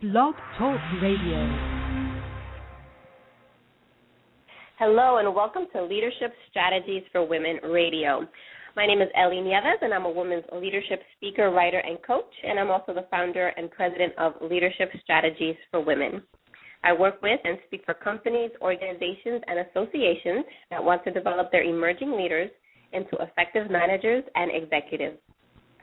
Blog Talk Radio. Hello and welcome to Leadership Strategies for Women Radio. My name is Ellie Nieves and I'm a women's leadership speaker, writer, and coach, and I'm also the founder and president of Leadership Strategies for Women. I work with and speak for companies, organizations, and associations that want to develop their emerging leaders into effective managers and executives.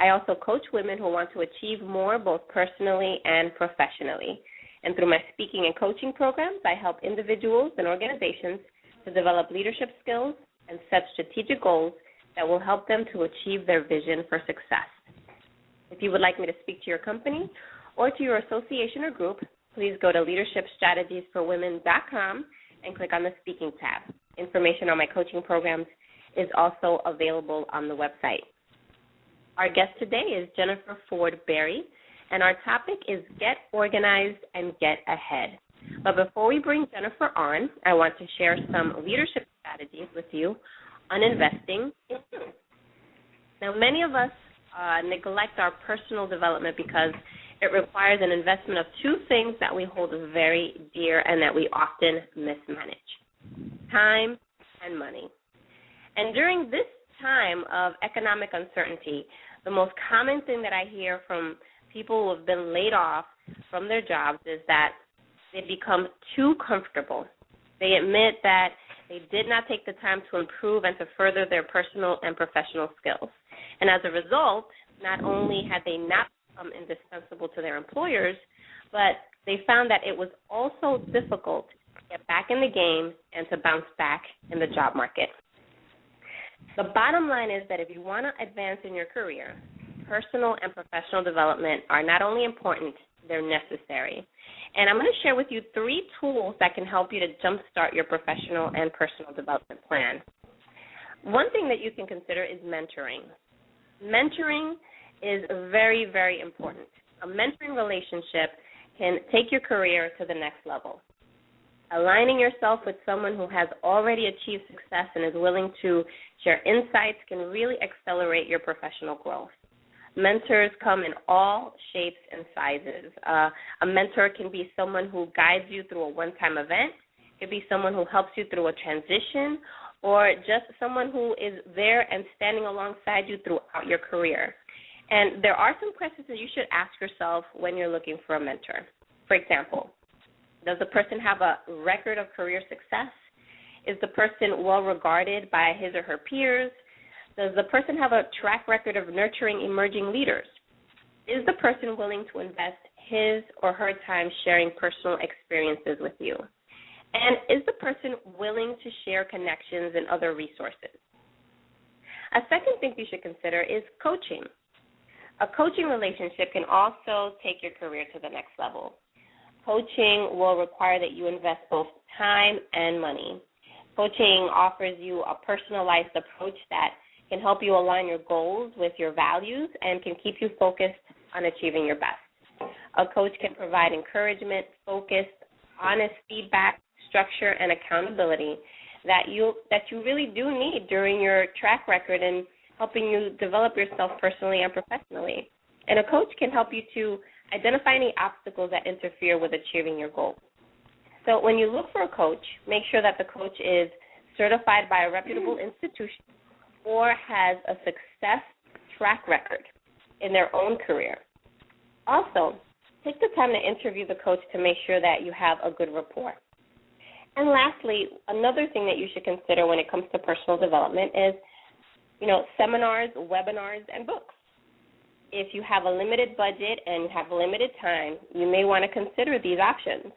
I also coach women who want to achieve more both personally and professionally. And through my speaking and coaching programs, I help individuals and organizations to develop leadership skills and set strategic goals that will help them to achieve their vision for success. If you would like me to speak to your company or to your association or group, please go to leadershipstrategiesforwomen.com and click on the Speaking tab. Information on my coaching programs is also available on the website. Our guest today is Jennifer Ford Berry, and our topic is Get Organized and Get Ahead. But before we bring Jennifer on, I want to share some leadership strategies with you on investing in you. Now, many of us neglect our personal development because it requires an investment of two things that we hold very dear and that we often mismanage: time and money. And during this time of economic uncertainty, the most common thing that I hear from people who have been laid off from their jobs is that they become too comfortable. They admit that they did not take the time to improve and to further their personal and professional skills. And as a result, not only had they not become indispensable to their employers, but they found that it was also difficult to get back in the game and to bounce back in the job market. The bottom line is that if you want to advance in your career, personal and professional development are not only important, they're necessary. And I'm going to share with you 3 tools that can help you to jumpstart your professional and personal development plan. One thing that you can consider is mentoring. Mentoring is very, very important. A mentoring relationship can take your career to the next level. Aligning yourself with someone who has already achieved success and is willing to share insights can really accelerate your professional growth. Mentors come in all shapes and sizes. A mentor can be someone who guides you through a one-time event. It could be someone who helps you through a transition, or just someone who is there and standing alongside you throughout your career. And there are some questions that you should ask yourself when you're looking for a mentor. For example, does the person have a record of career success? Is the person well regarded by his or her peers? Does the person have a track record of nurturing emerging leaders? Is the person willing to invest his or her time sharing personal experiences with you? And is the person willing to share connections and other resources? A second thing you should consider is coaching. A coaching relationship can also take your career to the next level. Coaching will require that you invest both time and money. Coaching offers you a personalized approach that can help you align your goals with your values and can keep you focused on achieving your best. A coach can provide encouragement, focus, honest feedback, structure, and accountability that you really do need during your track record in helping you develop yourself personally and professionally. And a coach can help you to identify any obstacles that interfere with achieving your goals. So when you look for a coach, make sure that the coach is certified by a reputable institution or has a success track record in their own career. Also, take the time to interview the coach to make sure that you have a good rapport. And lastly, another thing that you should consider when it comes to personal development is, seminars, webinars, and books. If you have a limited budget and have limited time, you may want to consider these options.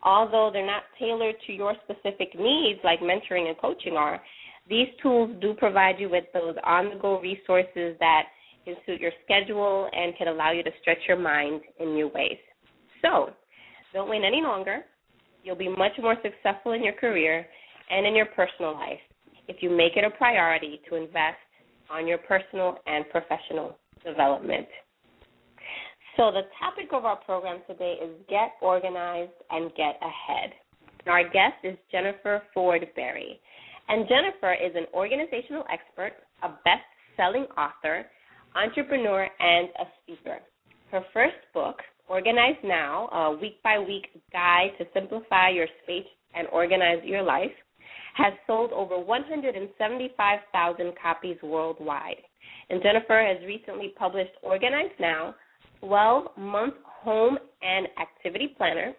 Although they're not tailored to your specific needs like mentoring and coaching are, these tools do provide you with those on-the-go resources that can suit your schedule and can allow you to stretch your mind in new ways. So don't wait any longer. You'll be much more successful in your career and in your personal life if you make it a priority to invest on your personal and professional development. So the topic of our program today is Get Organized and Get Ahead. Our guest is Jennifer Ford Berry. And Jennifer is an organizational expert, a best-selling author, entrepreneur, and a speaker. Her first book, Organize Now, a week-by-week guide to simplify your space and organize your life, has sold over 175,000 copies worldwide. And Jennifer has recently published Organize Now, 12-month home and activity planner,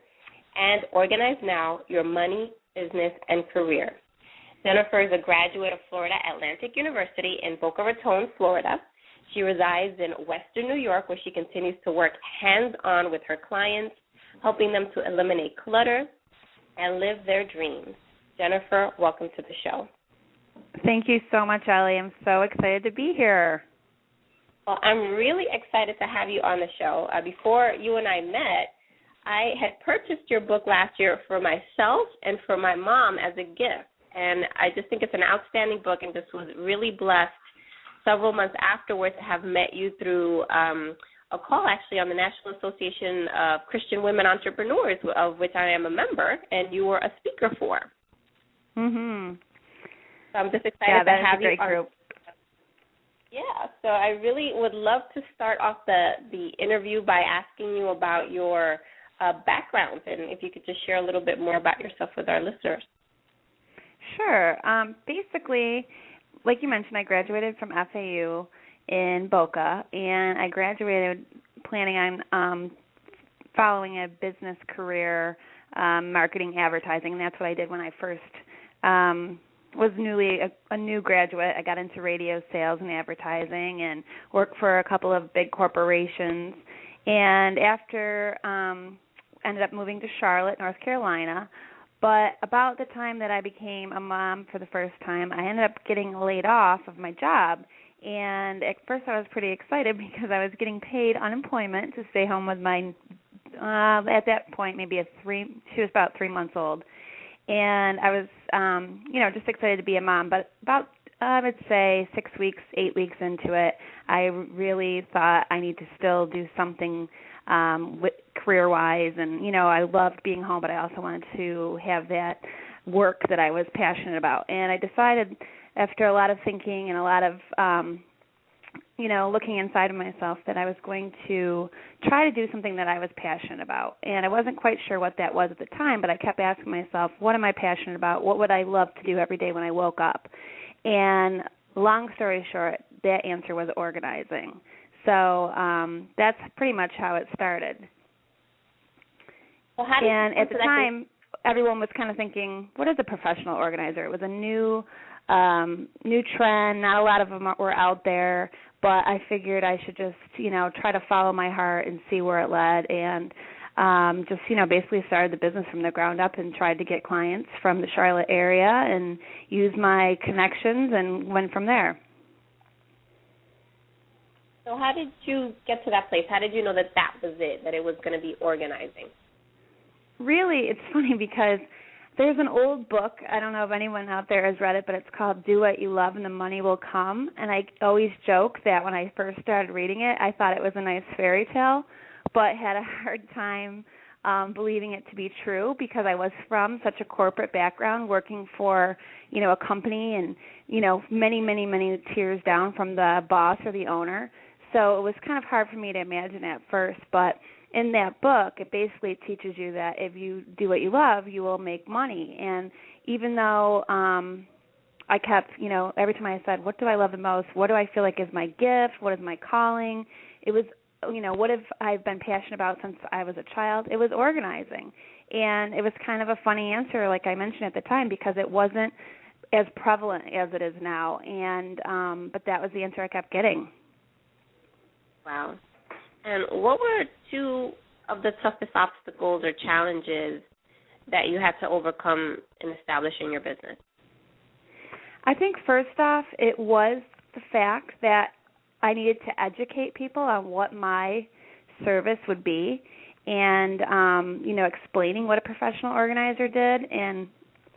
and Organize Now, Your Money, Business, and Career. Jennifer is a graduate of Florida Atlantic University in Boca Raton, Florida. She resides in Western New York, where she continues to work hands-on with her clients, helping them to eliminate clutter and live their dreams. Jennifer, welcome to the show. Thank you so much, Ellie. I'm so excited to be here. Well, I'm really excited to have you on the show. Before you and I met, I had purchased your book last year for myself and for my mom as a gift. And I just think it's an outstanding book, and just was really blessed several months afterwards to have met you through a call actually on the National Association of Christian Women Entrepreneurs, of which I am a member, and you were a speaker for. Mhm. So I'm just excited to have you on. Group. Yeah, so I really would love to start off the interview by asking you about your background, and if you could just share a little bit more about yourself with our listeners. Sure. Basically, like you mentioned, I graduated from FAU in Boca, and I graduated planning on following a business career, marketing, advertising, and that's what I did when I first was newly a new graduate. I got into radio sales and advertising and worked for a couple of big corporations, and after ended up moving to Charlotte, North Carolina. But about the time that I became a mom for the first time, I ended up getting laid off of my job. And at first I was pretty excited because I was getting paid unemployment to stay home with my, at that point, she was about 3 months old. And I was, just excited to be a mom. But about, I would say 6 weeks, 8 weeks into it, I really thought I need to still do something with career-wise, and I loved being home, but I also wanted to have that work that I was passionate about. And I decided, after a lot of thinking and a lot of looking inside of myself, that I was going to try to do something that I was passionate about. And I wasn't quite sure what that was at the time, but I kept asking myself, what am I passionate about? What would I love to do every day when I woke up? And long story short, that answer was organizing. So that's pretty much how it started. Well, and at the time, everyone was kind of thinking, what is a professional organizer? It was a new trend. Not a lot of them were out there, but I figured I should just, try to follow my heart and see where it led, and basically started the business from the ground up and tried to get clients from the Charlotte area and use my connections and went from there. So how did you get to that place? How did you know that was it, that it was going to be organizing? Really, it's funny because there's an old book. I don't know if anyone out there has read it, but it's called Do What You Love and the Money Will Come. And I always joke that when I first started reading it, I thought it was a nice fairy tale, but had a hard time believing it to be true because I was from such a corporate background, working for, a company and, many, many, many tiers down from the boss or the owner. So it was kind of hard for me to imagine at first, but in that book, it basically teaches you that if you do what you love, you will make money. And even though I kept, every time I said, what do I love the most? What do I feel like is my gift? What is my calling? It was, what have I been passionate about since I was a child? It was organizing. And it was kind of a funny answer, like I mentioned at the time, because it wasn't as prevalent as it is now. And but that was the answer I kept getting. Wow. And what were two of the toughest obstacles or challenges that you had to overcome in establishing your business? I think first off, it was the fact that I needed to educate people on what my service would be and, explaining what a professional organizer did and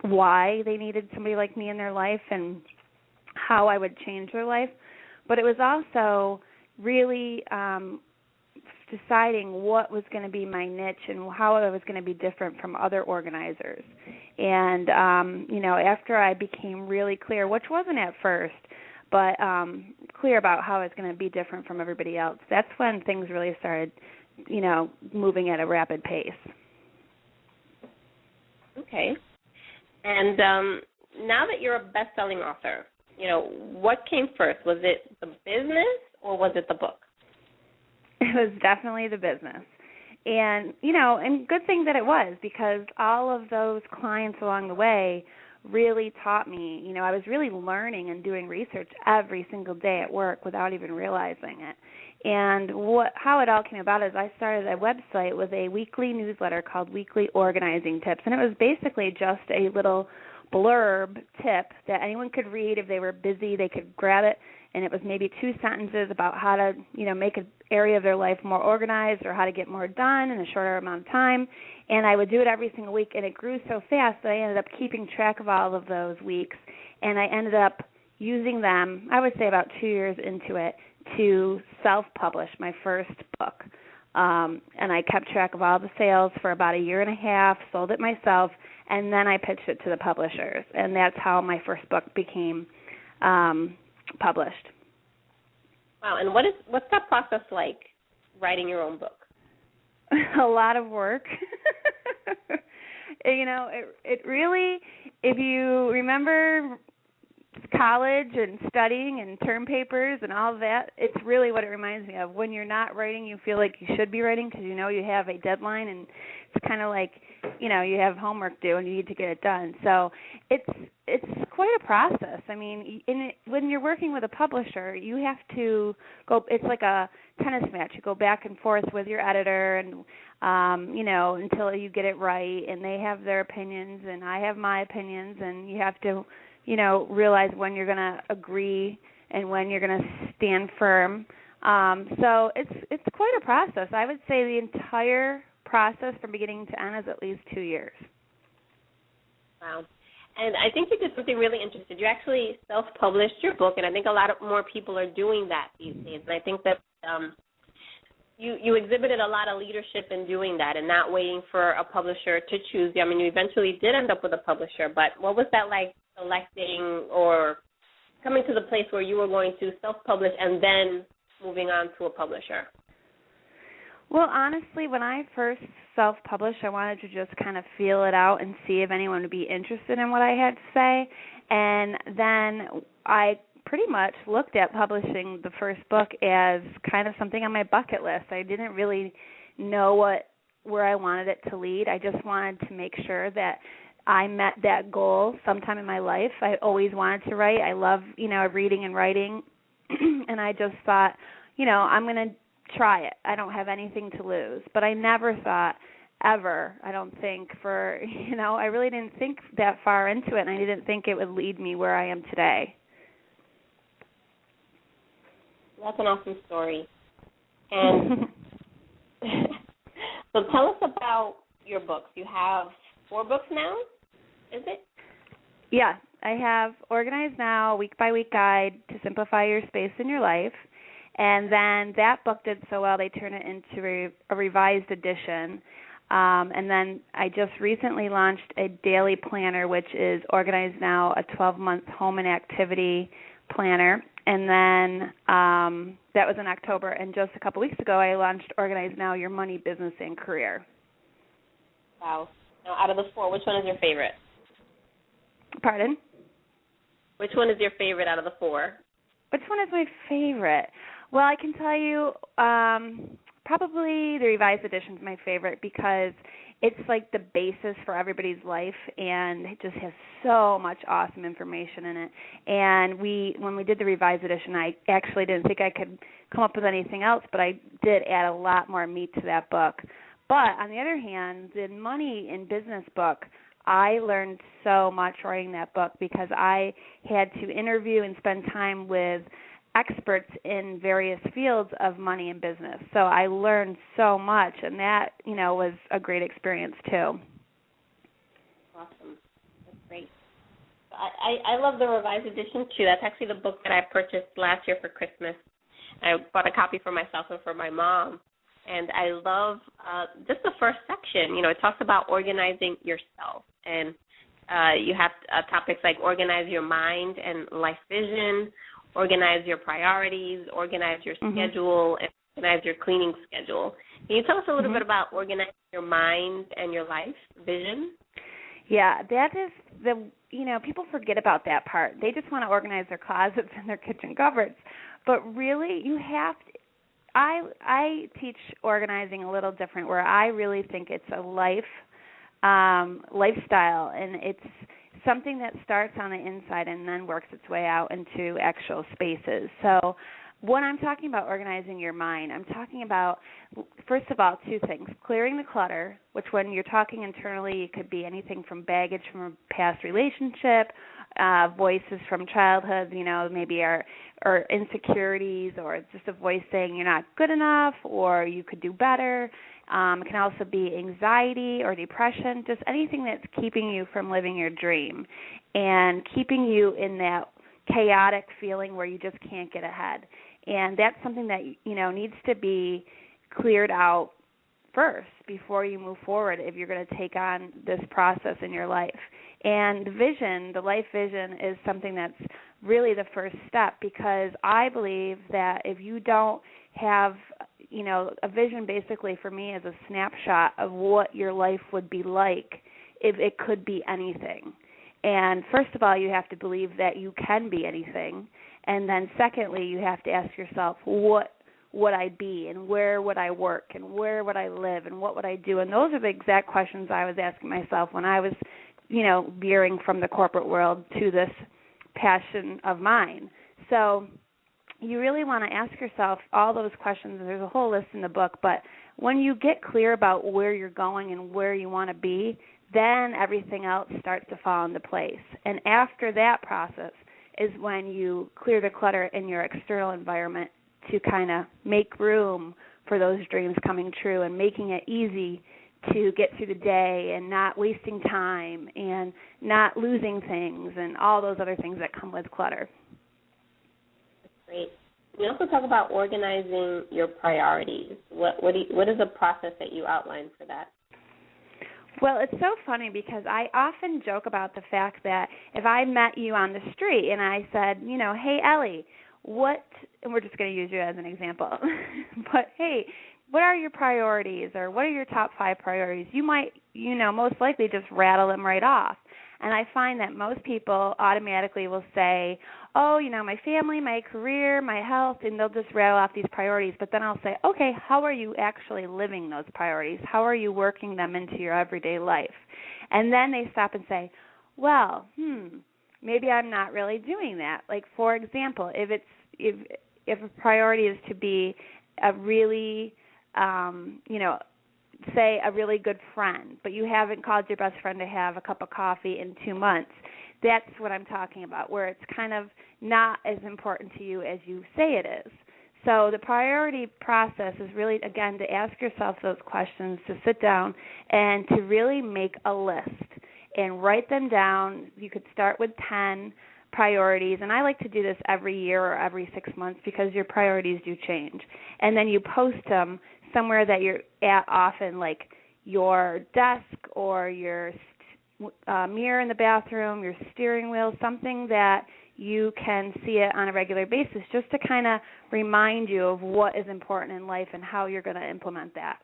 why they needed somebody like me in their life and how I would change their life. But it was also really deciding what was going to be my niche and how I was going to be different from other organizers. And, after I became really clear, which wasn't at first, but clear about how I was going to be different from everybody else, that's when things really started moving at a rapid pace. Okay. And now that you're a best-selling author, what came first? Was it the business or was it the book? It was definitely the business. And, and good thing that it was, because all of those clients along the way really taught me, I was really learning and doing research every single day at work without even realizing it. And how it all came about is I started a website with a weekly newsletter called Weekly Organizing Tips, and it was basically just a little blurb tip that anyone could read. If they were busy, they could grab it, and it was maybe 2 sentences about how to, make an area of their life more organized or how to get more done in a shorter amount of time. And I would do it every single week, and it grew so fast that I ended up keeping track of all of those weeks, and I ended up using them, I would say about 2 years into it, to self-publish my first book. And I kept track of all the sales for about 1.5 years, sold it myself, and then I pitched it to the publishers. And that's how my first book became published. Wow, and what's that process like, writing your own book? A lot of work. It really, if you remember college and studying and term papers and all of that, it's really what it reminds me of. When you're not writing, you feel like you should be writing because you have a deadline, and it's kind of like, you have homework due and you need to get it done. So it's quite a process. I mean, when you're working with a publisher, you have to go, it's like a tennis match. You go back and forth with your editor and, until you get it right, and they have their opinions and I have my opinions, and you have to realize when you're going to agree and when you're going to stand firm. So it's quite a process. I would say the entire process from beginning to end is at least 2 years. Wow. And I think you did something really interesting. You actually self-published your book, and I think a lot of more people are doing that these days. And I think that you exhibited a lot of leadership in doing that and not waiting for a publisher to choose you. I mean, you eventually did end up with a publisher, but what was that like, selecting or coming to the place where you were going to self-publish and then moving on to a publisher? Well, honestly, when I first self-published, I wanted to just kind of feel it out and see if anyone would be interested in what I had to say. And then I pretty much looked at publishing the first book as kind of something on my bucket list. I didn't really know where I wanted it to lead. I just wanted to make sure that I met that goal sometime in my life. I always wanted to write. I love, reading and writing. And I just thought, I'm going to try it. I don't have anything to lose. But I never thought ever, I don't think, I really didn't think that far into it, and I didn't think it would lead me where I am today. That's an awesome story. And so tell us about your books. You have 4 books now, is it? Yeah, I have Organize Now, Week by Week Guide to Simplify Your Space in Your Life. And then that book did so well, they turned it into a revised edition. And then I just recently launched a daily planner, which is Organize Now, a 12-month home and activity planner. And then that was in October. And just a couple weeks ago, I launched Organize Now, Your Money, Business, and Career. Wow. Now, out of the 4, which one is your favorite? Pardon? Which one is your favorite out of the 4? Which one is my favorite? Well, I can tell you probably the revised edition is my favorite because it's like the basis for everybody's life, and it just has so much awesome information in it. And when we did the revised edition, I actually didn't think I could come up with anything else, but I did add a lot more meat to that book. But on the other hand, the money and business book, I learned so much writing that book because I had to interview and spend time with experts in various fields of money and business. So I learned so much, and that, was a great experience too. Awesome. That's great. I love the revised edition too. That's actually the book that I purchased last year for Christmas. I bought a copy for myself and for my mom. And I love just the first section. It talks about organizing yourself. And you have topics like organize your mind and life vision, organize your priorities, organize your schedule, and organize your cleaning schedule. Can you tell us a little bit about organizing your mind and your life vision? Yeah, that is people forget about that part. They just want to organize their closets and their kitchen cupboards. But really, you have to. I teach organizing a little different, where I really think it's a lifestyle, and it's something that starts on the inside and then works its way out into actual spaces. So when I'm talking about organizing your mind, I'm talking about, first of all, two things. Clearing the clutter, which when you're talking internally, it could be anything from baggage from a past relationship, voices from childhood, maybe our insecurities, or it's just a voice saying you're not good enough or you could do better. It can also be anxiety or depression, just anything that's keeping you from living your dream and keeping you in that chaotic feeling where you just can't get ahead. And that's something that, needs to be cleared out first before you move forward if you're going to take on this process in your life. And the life vision, is something that's really the first step, because I believe that if you don't have, a vision basically for me is a snapshot of what your life would be like if it could be anything. And first of all, you have to believe that you can be anything. And then secondly, you have to ask yourself, what would I be, and where would I work, and where would I live, and what would I do? And those are the exact questions I was asking myself when I was, veering from the corporate world to this passion of mine. So you really want to ask yourself all those questions. There's a whole list in the book, but when you get clear about where you're going and where you want to be, then everything else starts to fall into place. And after that process is when you clear the clutter in your external environment to kind of make room for those dreams coming true and making it easy to get through the day and not wasting time and not losing things and all those other things that come with clutter. That's great. We also talk about organizing your priorities. What is the process that you outline for that? Well, it's so funny because I often joke about the fact that if I met you on the street and I said, hey, Ellie, and we're just going to use you as an example, but hey, what are your priorities, or what are your top 5 priorities? You might, most likely just rattle them right off. And I find that most people automatically will say, oh, my family, my career, my health, and they'll just rattle off these priorities. But then I'll say, okay, how are you actually living those priorities? How are you working them into your everyday life? And then they stop and say, well, maybe I'm not really doing that. Like, for example, if a priority is to be a really, say a really good friend, but you haven't called your best friend to have a cup of coffee in 2 months, that's what I'm talking about, where it's kind of not as important to you as you say it is. So the priority process is really, again, to ask yourself those questions, to sit down and to really make a list and write them down. You could start with 10 priorities, and I like to do this every year or every 6 months because your priorities do change. And then you post them somewhere that you're at often, like your desk or your mirror in the bathroom, your steering wheel, something that you can see it on a regular basis, just to kind of remind you of what is important in life and how you're going to implement that.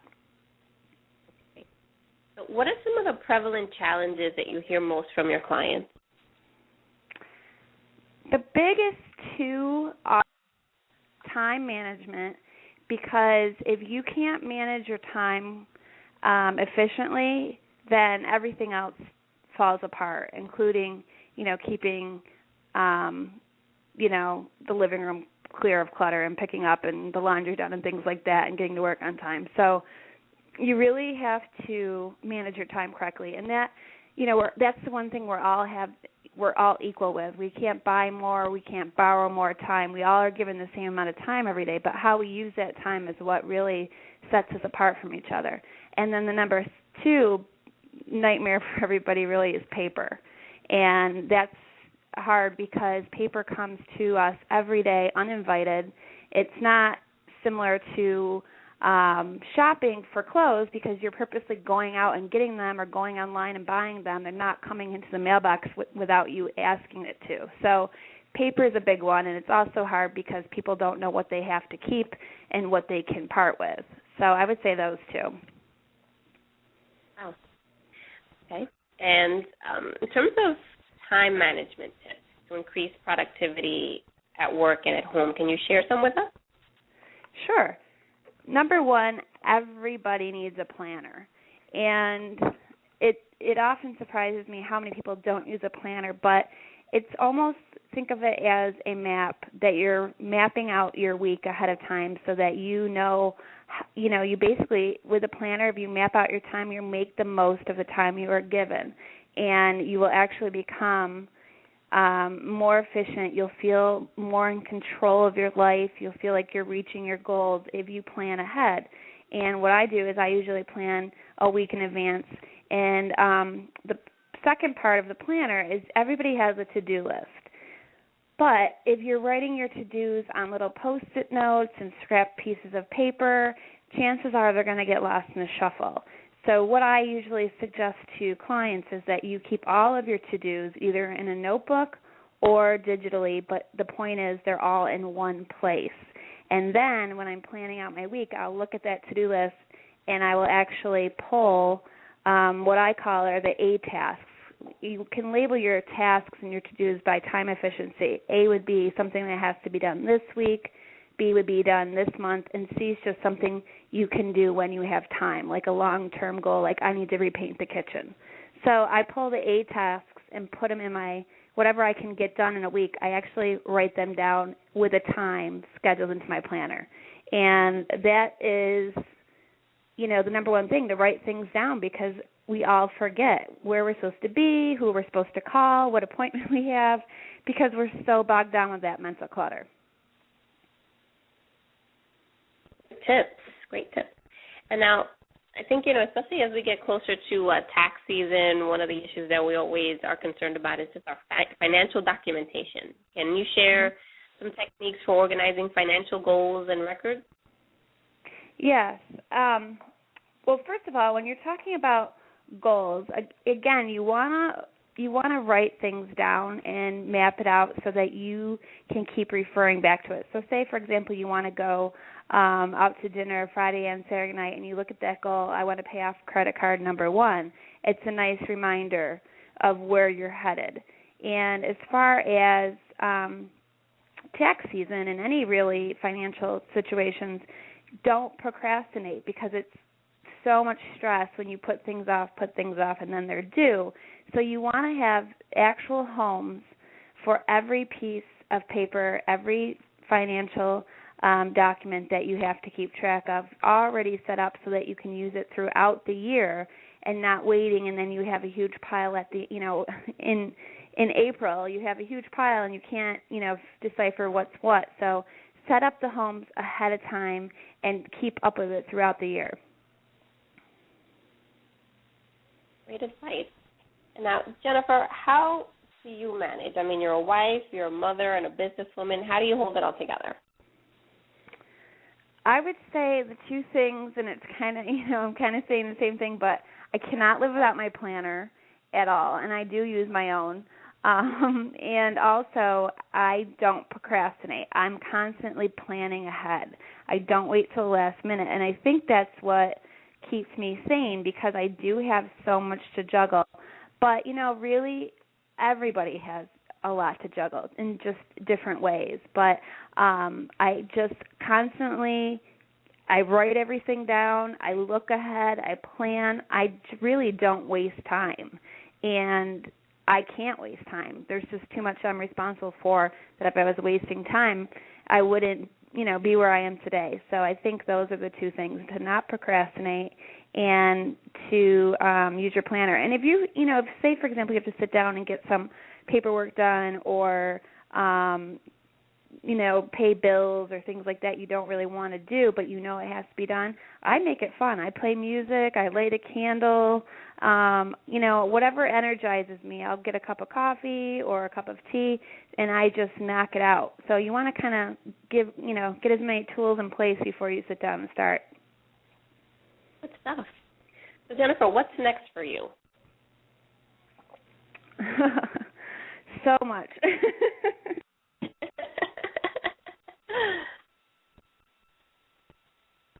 What are some of the prevalent challenges that you hear most from your clients? The biggest two are time management, because if you can't manage your time efficiently, then everything else falls apart, including, keeping, the living room clear of clutter and picking up and the laundry done and things like that and getting to work on time. So you really have to manage your time correctly. And that, that's the one thing we're all equal with. We can't buy more. We can't borrow more time. We all are given the same amount of time every day, but how we use that time is what really sets us apart from each other. And then the number 2 nightmare for everybody really is paper. And that's hard because paper comes to us every day uninvited. It's not similar to shopping for clothes, because you're purposely going out and getting them or going online and buying them. They're not coming into the mailbox without you asking it to. So paper is a big one, and it's also hard because people don't know what they have to keep and what they can part with. So I would say those two. Oh, okay. And in terms of time management tips to increase productivity at work and at home, can you share some with us? Sure. Number one, everybody needs a planner. And it often surprises me how many people don't use a planner, but it's almost, think of it as a map that you're mapping out your week ahead of time so that you basically, with a planner, if you map out your time, you make the most of the time you are given. And you will actually become more efficient. You'll feel more in control of your life. You'll feel like you're reaching your goals if you plan ahead. And what I do is I usually plan a week in advance. And the second part of the planner is everybody has a to-do list. But if you're writing your to-dos on little Post-it notes and scrap pieces of paper, chances are they're going to get lost in the shuffle. So what I usually suggest to clients is that you keep all of your to-dos either in a notebook or digitally, but the point is they're all in one place. And then when I'm planning out my week, I'll look at that to-do list and I will actually pull what I call are the A tasks. You can label your tasks and your to-dos by time efficiency. A would be something that has to be done this week. B would be done this month. And C is just something you can do when you have time, like a long-term goal, like I need to repaint the kitchen. So I pull the A tasks and put them in my, whatever I can get done in a week, I actually write them down with a time scheduled into my planner. And that is, the number one thing, to write things down, because we all forget where we're supposed to be, who we're supposed to call, what appointment we have, because we're so bogged down with that mental clutter. Great tips. And now, I think, especially as we get closer to tax season, one of the issues that we always are concerned about is just our financial documentation. Can you share some techniques for organizing financial goals and records? Yes. Well, first of all, when you're talking about goals, again, you wanna write things down and map it out so that you can keep referring back to it. So say, for example, you want to go out to dinner Friday and Saturday night, and you look at that goal, I want to pay off credit card number 1. It's a nice reminder of where you're headed. And as far as tax season and any really financial situations, don't procrastinate, because it's so much stress when you put things off, and then they're due. So you want to have actual homes for every piece of paper, every financial document that you have to keep track of, already set up so that you can use it throughout the year and not waiting, and then you have a huge pile at the, in April, you have a huge pile and you can't, decipher what's what. So set up the homes ahead of time and keep up with it throughout the year. Great advice. And now, Jennifer, how do you manage? I mean, you're a wife, you're a mother, and a businesswoman. How do you hold it all together? I would say the two things, and it's kind of, I'm kind of saying the same thing, but I cannot live without my planner at all, and I do use my own. And also, I don't procrastinate. I'm constantly planning ahead. I don't wait till the last minute, and I think that's what keeps me sane, because I do have so much to juggle. But, really everybody has a lot to juggle in just different ways. But I just constantly, I write everything down, I look ahead, I plan. I really don't waste time. And I can't waste time. There's just too much I'm responsible for that if I was wasting time, I wouldn't, be where I am today. So I think those are the two things, to not procrastinate and to use your planner. And if you, say, for example, you have to sit down and get some paperwork done or, pay bills or things like that you don't really want to do, but it has to be done, I make it fun. I play music, I light a candle, whatever energizes me. I'll get a cup of coffee or a cup of tea, and I just knock it out. So you want to kind of get as many tools in place before you sit down and start. Good stuff. So, Jennifer, what's next for you? So much.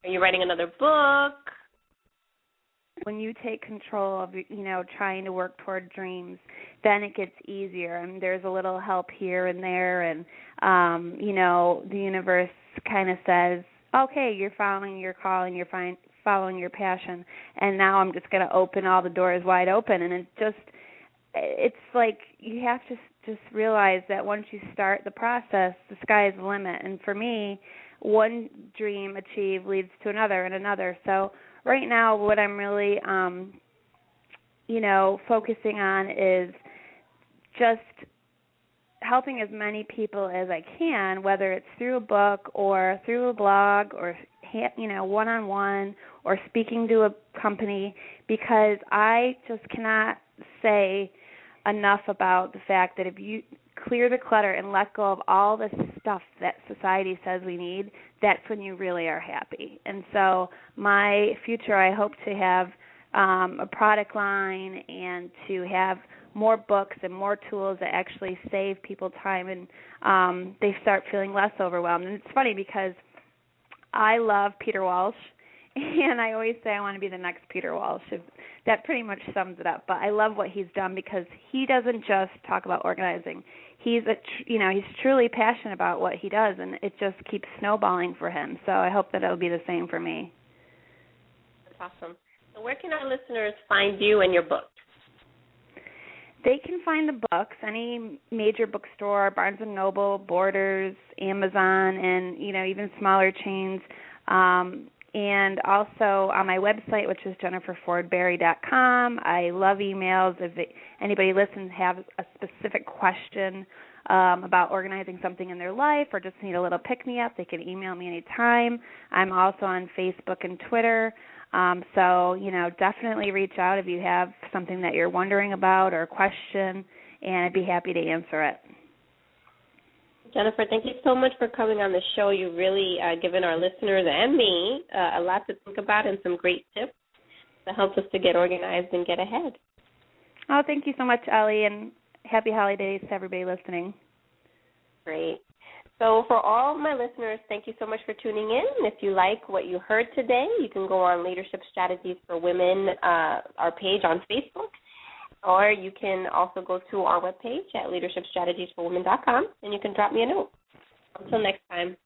Are you writing another book? When you take control of, trying to work toward dreams, then it gets easier. And there's a little help here and there, and the universe kind of says, okay, you're following your calling, you're following your passion, and now I'm just going to open all the doors wide open. And it's like you have to just realize that once you start the process, the sky is the limit. And for me, one dream achieved leads to another and another. So right now, what I'm really, focusing on is just helping as many people as I can, whether it's through a book or through a blog or, one-on-one or speaking to a company, because I just cannot say enough about the fact that if you clear the clutter and let go of all the stuff that society says we need, that's when you really are happy. And so my future, I hope to have a product line and to have more books and more tools that actually save people time, and they start feeling less overwhelmed. And it's funny because I love Peter Walsh, and I always say I want to be the next Peter Walsh. That pretty much sums it up. But I love what he's done because he doesn't just talk about organizing. He's he's truly passionate about what he does, and it just keeps snowballing for him. So I hope that it'll be the same for me. That's awesome. So where can our listeners find you and your books? They can find the books, any major bookstore, Barnes & Noble, Borders, Amazon, and, even smaller chains. And also on my website, which is jenniferfordberry.com. I love emails. If anybody listens have a specific question about organizing something in their life or just need a little pick-me-up, they can email me anytime. I'm also on Facebook and Twitter. So, definitely reach out if you have something that you're wondering about or a question, and I'd be happy to answer it. Jennifer, thank you so much for coming on the show. You've really given our listeners and me a lot to think about and some great tips to help us to get organized and get ahead. Oh, thank you so much, Ellie, and happy holidays to everybody listening. Great. So for all my listeners, thank you so much for tuning in. If you like what you heard today, you can go on Leadership Strategies for Women, our page on Facebook, or you can also go to our webpage at leadershipstrategiesforwomen.com, and you can drop me a note. Until next time.